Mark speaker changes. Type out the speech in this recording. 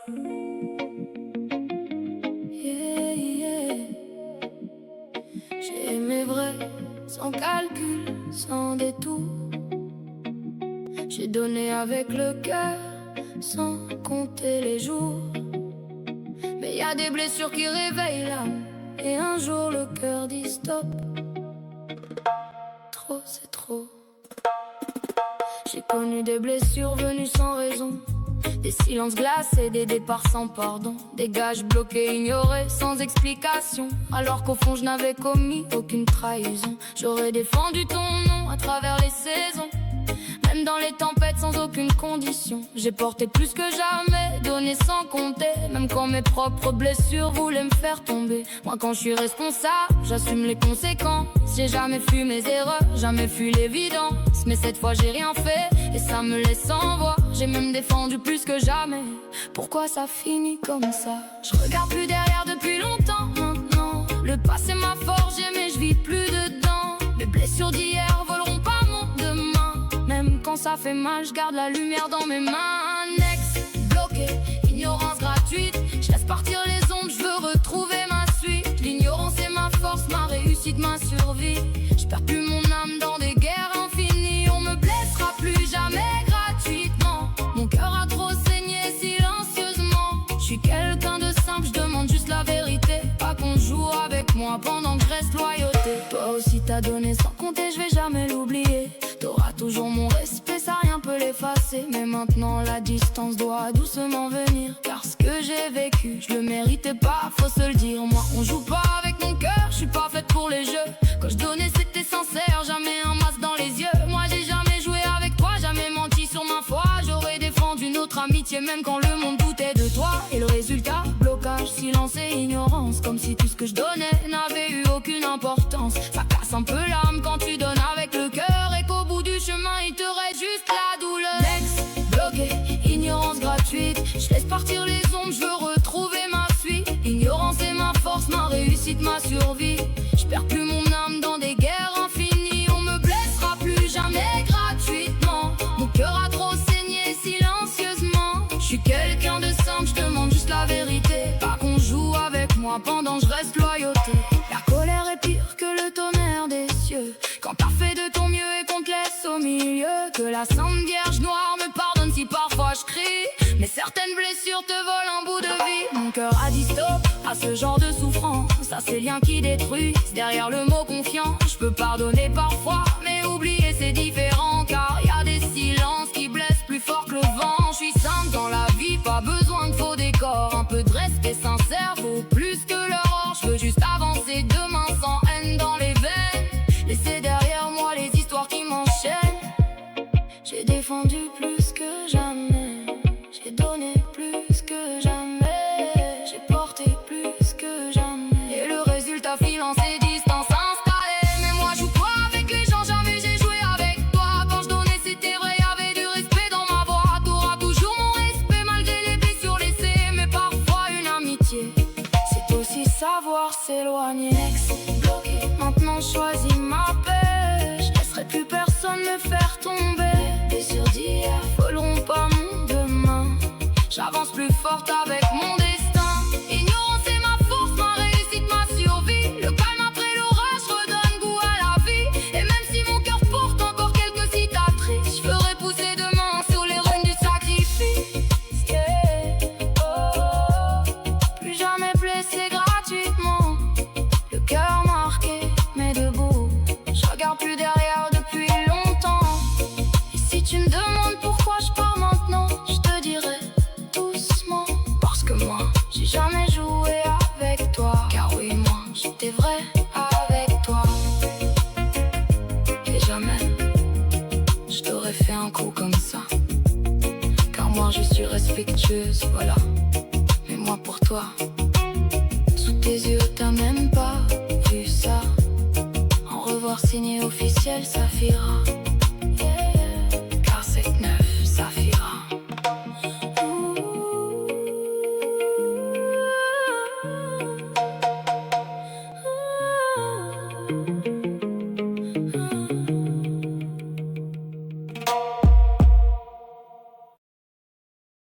Speaker 1: Yeah, yeah. J'ai aimé vrai, sans calcul, sans détour. J'ai donné avec le cœur, sans compter les jours. Mais y a des blessures qui réveillent l'âme, et un jour le cœur dit stop. Trop, c'est trop. J'ai connu des blessures venues sans raison, des silences glacés, des départs sans pardon, des gages bloqués, ignorés, sans explication. Alors qu'au fond je n'avais commis aucune trahison. J'aurais défendu ton nom à travers les saisons, même dans les tempêtes sans aucune condition. J'ai porté plus que jamais, donné sans compter, même quand mes propres blessures voulaient me faire tomber. Moi quand je suis responsable, j'assume les conséquences. J'ai jamais fui mes erreurs, jamais fui l'évidence. Mais cette fois j'ai rien fait, et ça me laisse sans voix. J'ai même défendu plus que jamais. Pourquoi ça finit comme ça? Je regarde plus derrière depuis longtemps maintenant. Le passé m'a forgé mais je vis plus dedans. Mes blessures d'hier voleront pas mon demain. Même quand ça fait mal, je garde la lumière dans mes mains. Next, bloqué, ignorance gratuite. Je laisse partir les ombres, je veux retrouver ma suite. L'ignorance est ma force, ma réussite, ma survie. Je perds plus mon âme dans des guerres infinies. On me blessera plus jamais gratuitement. Mon cœur a trop saigné silencieusement. Je suis quelqu'un de simple, je demande juste la vérité. Pas qu'on joue avec moi pendant que je reste loyauté. Toi aussi t'as donné sans compter, je vais jamais l'oublier. T'auras toujours mon respect, ça rien peut l'effacer. Mais maintenant la distance doit doucement venir, car ce que j'ai vécu, je le méritais pas, faut se le dire. Moi on joue pas avec mon cœur, je suis pas faite pour les jeux. Quand je donnais c'était sincère, jamais un masque dans les yeux. Moi j'ai jamais joué avec toi, jamais menti sur ma foi. J'aurais défendu notre amitié même quand le monde doutait de toi. Et le résultat, blocage, silence et ignorance. Comme si tout ce que je donnais n'avait eu aucune importance. Ça casse un peu l'âme quand tu donnes avec le cœur, et qu'au bout du chemin il te reste juste la douleur. Next, bloqué, ignorance gratuite. Je laisse partir les ombres, je veux retrouver ma suite. Ignorance est ma force, ma réussite, ma survie. Je perds plus mon âme dans des guerres infinies. On me blessera plus jamais gratuitement. Mon cœur a trop saigné silencieusement. Je suis quelqu'un de simple, je demande juste la vérité. Pas qu'on joue avec moi pendant que je reste loyauté. La colère est pire que le tonnerre des cieux, quand t'as fait de ton mieux et qu'on te laisse au milieu. Que la Sainte Vierge Noire me pardonne si parfois je crie, mais certaines blessures te volent un bout de vie. Mon cœur a dit stop à ce genre de souffrance, à ces liens qui détruisent. Derrière le mot confiant, je peux pardonner parfois, mais oublier c'est différent. Car y a des silences qui blessent plus fort que le vent. Je suis simple dans la vie, pas besoin de faux décors. Un peu de respect sincère vaut plus que l'or. Je veux juste avancer demain sans haine dans les veines. Laisser derrière moi les histoires qui m'enchaînent. J'ai défendu plus que jamais. J'ai donné plus que jamais. J'ai porté plus que jamais. Et le résultat finance et distance installée. Mais moi je joue pas avec les gens, jamais j'ai joué avec toi. Quand je donnais c'était vrai, y'avait du respect dans ma voix. T'auras toujours mon respect malgré les blessures laissées. Mais parfois une amitié, c'est aussi savoir s'éloigner. Bloqué, maintenant je choisis ma paix. Je laisserai plus personne me faire tomber. Les blessures d'hier voleront pas mon demain. J'avance plus forte avec mon destin. Ignorance est ma force, ma réussite, ma survie. Le calme après l'orage redonne goût à la vie. Et même si mon cœur porte encore quelques cicatrices, je ferai pousser demain sur les rênes du sacrifice. Yeah. Oh. Plus jamais blessé gratuitement. Le cœur marqué mais debout. Je regarde plus derrière depuis longtemps. Et si tu me demandes pourquoi je pars maintenant, je te dirai doucement. Parce que moi, j'ai jamais joué avec toi. Car oui, moi, j'étais vrai avec toi. Et jamais, je t'aurais fait un coup comme ça. Car moi, je suis respectueuse, voilà. Mais moi pour toi, sous tes yeux, t'as même pas vu ça. En revoir signé officiel, ça fira.